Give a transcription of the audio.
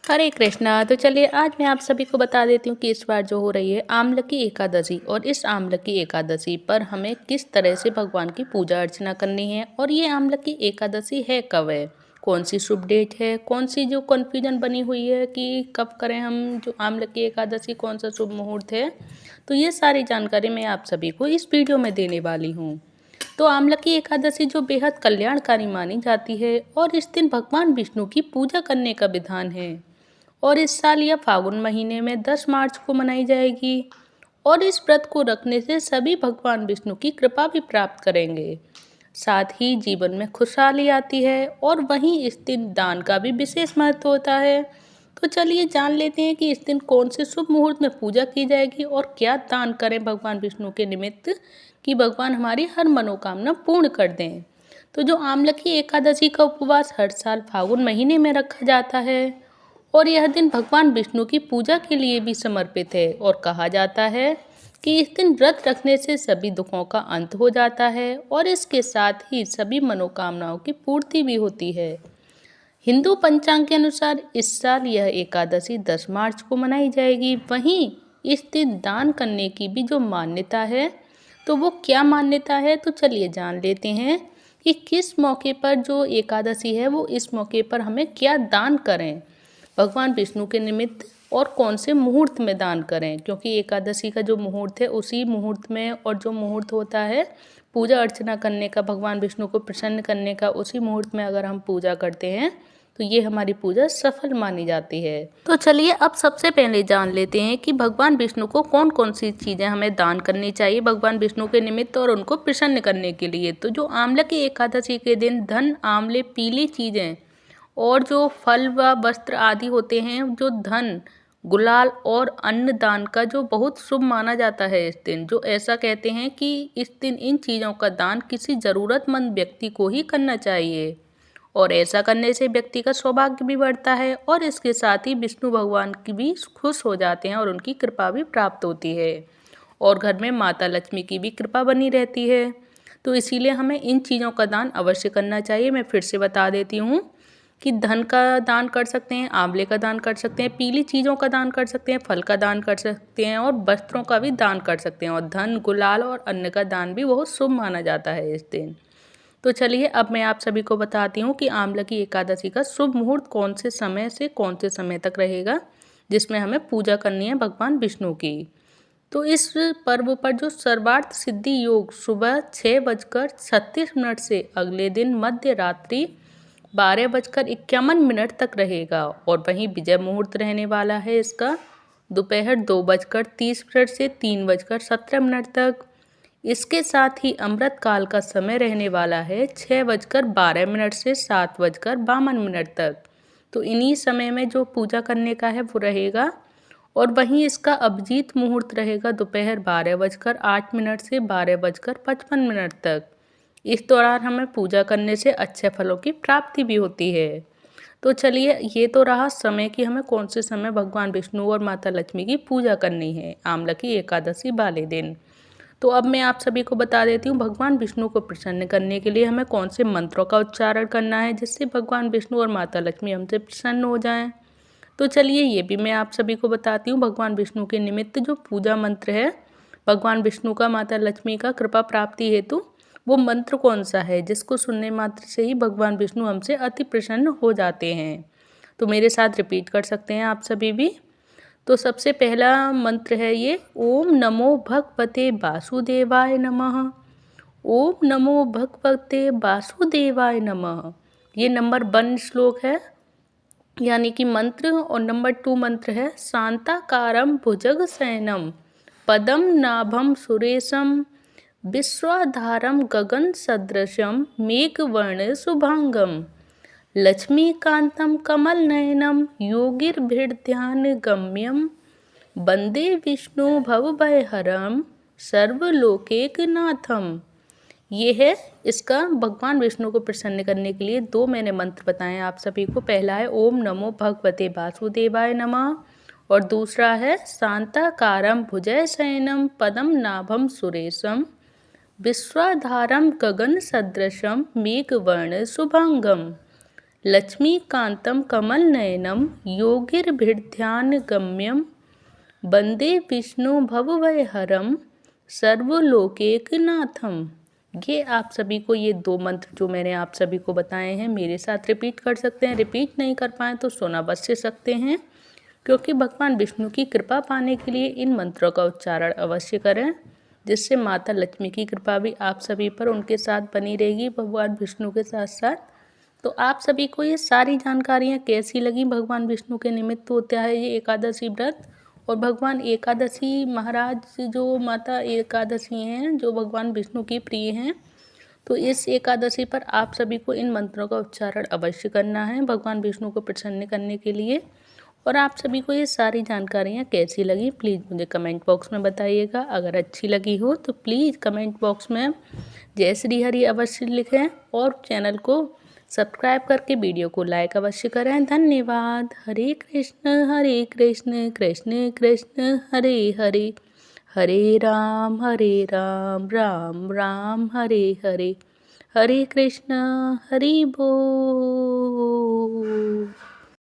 हरे कृष्णा। तो चलिए आज मैं आप सभी को बता देती हूँ कि इस बार जो हो रही है आमलकी एकादशी, और इस आमलकी एकादशी पर हमें किस तरह से भगवान की पूजा अर्चना करनी है, और ये आमलकी एकादशी है कब है, कौन सी शुभ डेट है, कौन सी जो कन्फ्यूजन बनी हुई है कि कब करें हम जो आमलकी एकादशी, कौन सा शुभ मुहूर्त है। तो ये सारी जानकारी मैं आप सभी को इस वीडियो में देने वाली हूँ। तो आमलकी एकादशी जो बेहद कल्याणकारी मानी जाती है, और इस दिन भगवान विष्णु की पूजा करने का विधान है, और इस साल यह फागुन महीने में 10 मार्च को मनाई जाएगी। और इस व्रत को रखने से सभी भगवान विष्णु की कृपा भी प्राप्त करेंगे, साथ ही जीवन में खुशहाली आती है। और वहीं इस दिन दान का भी विशेष महत्व होता है। तो चलिए जान लेते हैं कि इस दिन कौन से शुभ मुहूर्त में पूजा की जाएगी और क्या दान करें भगवान विष्णु के निमित्त, कि भगवान हमारी हर मनोकामना पूर्ण कर दें। तो जो आमलकी एकादशी का उपवास हर साल फागुन महीने में रखा जाता है, और यह दिन भगवान विष्णु की पूजा के लिए भी समर्पित है, और कहा जाता है कि इस दिन व्रत रखने से सभी दुखों का अंत हो जाता है, और इसके साथ ही सभी मनोकामनाओं की पूर्ति भी होती है। हिंदू पंचांग के अनुसार इस साल यह एकादशी 10 मार्च को मनाई जाएगी। वहीं इस दिन दान करने की भी जो मान्यता है, तो वो क्या मान्यता है, तो चलिए जान लेते हैं कि किस मौके पर जो एकादशी है वो इस मौके पर हमें क्या दान करें भगवान विष्णु के निमित्त, और कौन से मुहूर्त में दान करें। क्योंकि एकादशी का जो मुहूर्त है उसी मुहूर्त में, और जो मुहूर्त होता है पूजा अर्चना करने का, भगवान विष्णु को प्रसन्न करने का, उसी मुहूर्त में अगर हम पूजा करते हैं तो ये हमारी पूजा सफल मानी जाती है। तो चलिए अब सबसे पहले जान लेते हैं कि भगवान विष्णु को कौन कौन सी चीज़ें हमें दान करनी चाहिए भगवान विष्णु के निमित्त और उनको प्रसन्न करने के लिए। तो जो आमलकी एकादशी के दिन धन, आंवले, पीली चीज़ें और जो फल व वस्त्र आदि होते हैं, जो धन, गुलाल और अन्न दान का जो बहुत शुभ माना जाता है इस दिन। जो ऐसा कहते हैं कि इस दिन इन चीज़ों का दान किसी ज़रूरतमंद व्यक्ति को ही करना चाहिए, और ऐसा करने से व्यक्ति का सौभाग्य भी बढ़ता है, और इसके साथ ही विष्णु भगवान की भी खुश हो जाते हैं और उनकी कृपा भी प्राप्त होती है, और घर में माता लक्ष्मी की भी कृपा बनी रहती है। तो इसीलिए हमें इन चीज़ों का दान अवश्य करना चाहिए। मैं फिर से बता देती हूँ कि धन का दान कर सकते हैं, आंवले का दान कर सकते हैं, पीली चीज़ों का दान कर सकते हैं, फल का दान कर सकते हैं, और वस्त्रों का भी दान कर सकते हैं। और धन, गुलाल और अन्न का दान भी बहुत शुभ माना जाता है इस दिन। तो चलिए अब मैं आप सभी को बताती हूँ कि आमलकी एकादशी का शुभ मुहूर्त कौन से समय से कौन से समय तक रहेगा, जिसमें हमें पूजा करनी है भगवान विष्णु की। तो इस पर्व पर जो सर्वार्थ सिद्धि योग सुबह 6:36 से अगले दिन मध्य रात्रि 12:51 तक रहेगा, और वहीं विजय मुहूर्त रहने वाला है इसका दोपहर 2:30 से 3:17 तक। इसके साथ ही अमृत काल का समय रहने वाला है 6:12 से 7:52 तक। तो इन्हीं समय में जो पूजा करने का है वो रहेगा। और वहीं इसका अभिजीत मुहूर्त रहेगा दोपहर 12:08 से 12:55 तक। इस दौरान हमें पूजा करने से अच्छे फलों की प्राप्ति भी होती है। तो चलिए ये तो रहा समय कि हमें कौन से समय भगवान विष्णु और माता लक्ष्मी की पूजा करनी है आमलकी एकादशी वाले दिन। तो अब मैं आप सभी को बता देती हूँ भगवान विष्णु को प्रसन्न करने के लिए हमें कौन से मंत्रों का उच्चारण करना है, जिससे भगवान विष्णु और माता लक्ष्मी हमसे प्रसन्न हो जाएं। तो चलिए ये भी मैं आप सभी को बताती हूँ। भगवान विष्णु के निमित्त जो पूजा मंत्र है भगवान विष्णु का माता लक्ष्मी का कृपा प्राप्ति हेतु, वो मंत्र कौन सा है जिसको सुनने मात्र से ही भगवान विष्णु हमसे अति प्रसन्न हो जाते हैं। तो मेरे साथ रिपीट कर सकते हैं आप सभी भी। तो सबसे पहला मंत्र है ये, ओम नमो भगवते वासुदेवाय नमः। ओम नमो भगवते वासुदेवाय नमः। ये नंबर 1 श्लोक है, यानी कि मंत्र। और नंबर 2 मंत्र है, शांताकारं भुजगशयनं पदम नाभम सुरेशम विश्वाधारम गगन सदृशम मेघवर्ण शुभांगम लक्ष्मीकांतं कमलनयनं योगिर्भिर्ध्यानगम्यं वंदे विष्णु भवभयहरं सर्वलोकैकनाथम। ये है इसका भगवान विष्णु को प्रसन्न करने के लिए 2 मैंने मंत्र बताए आप सभी को। पहला है ओम नमो भगवते वासुदेवाय नमः, और दूसरा है शांताकारं भुजगशयनं पदम नाभम सुरेशम विश्वाधारं गगन सदृशम मेघवर्ण शुभांगम लक्ष्मीकान्तं कमलनयनं योगिर्भिर्ध्यानगम्यं वन्दे विष्णु भवभयहरं सर्वलोकैकनाथम। ये आप सभी को ये 2 मंत्र जो मैंने आप सभी को बताए हैं मेरे साथ रिपीट कर सकते हैं। रिपीट नहीं कर पाएँ तो सोना बस से सकते हैं, क्योंकि भगवान विष्णु की कृपा पाने के लिए इन मंत्रों का उच्चारण अवश्य करें, जिससे माता लक्ष्मी की कृपा भी आप सभी पर उनके साथ बनी रहेगी भगवान विष्णु के साथ साथ। तो आप सभी को ये सारी जानकारियाँ कैसी लगी? भगवान विष्णु के निमित्त होता है ये एकादशी व्रत, और भगवान एकादशी महाराज जो माता एकादशी हैं जो भगवान विष्णु की प्रिय हैं, तो इस एकादशी पर आप सभी को इन मंत्रों का उच्चारण अवश्य करना है भगवान विष्णु को प्रसन्न करने के लिए। और आप सभी को ये सारी जानकारियाँ कैसी लगी प्लीज़ मुझे कमेंट बॉक्स में बताइएगा। अगर अच्छी लगी हो तो प्लीज़ कमेंट बॉक्स में जय श्री हरि अवश्य लिखें, और चैनल को सब्सक्राइब करके वीडियो को लाइक अवश्य करें। धन्यवाद। हरे कृष्ण कृष्ण कृष्ण हरे हरे, हरे राम राम राम हरे हरे, हरे कृष्ण हरि बोल।